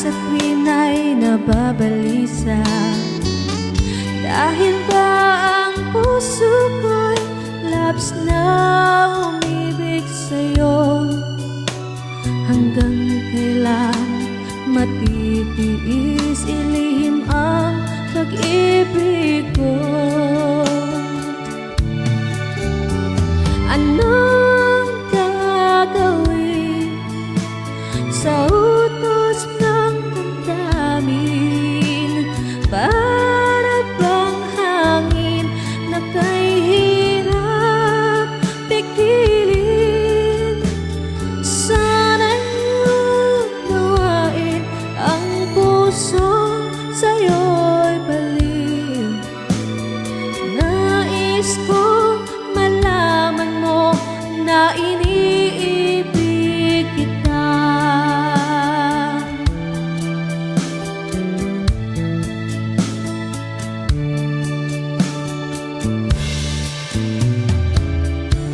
sa tuwin ay nababalisa. Dahil ba ang puso ko'y labs na umibig sa'yo? Hanggang kailan matitiis ilihim ang pag-ibig ko? Anong gagawin sa utos ng damdamin? Para bang hangin na kay hirap pigilin? Sana'y unawain ang puso sa'yo'y balik. Nais ko malaman mo na iniibig kita.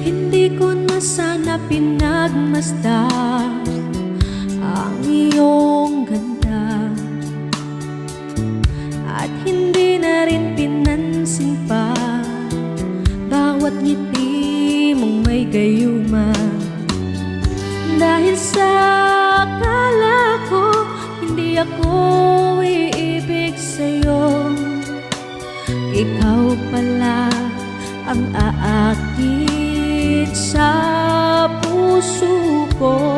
Hindi ko na sana pinagmasdan ang iyong ganda, at hindi na rin pinansin pa bawat ngiti mong may gayuma. Dahil sa akala ko hindi ako iibig sa'yo, ikaw pala ang aakit sa puso ko.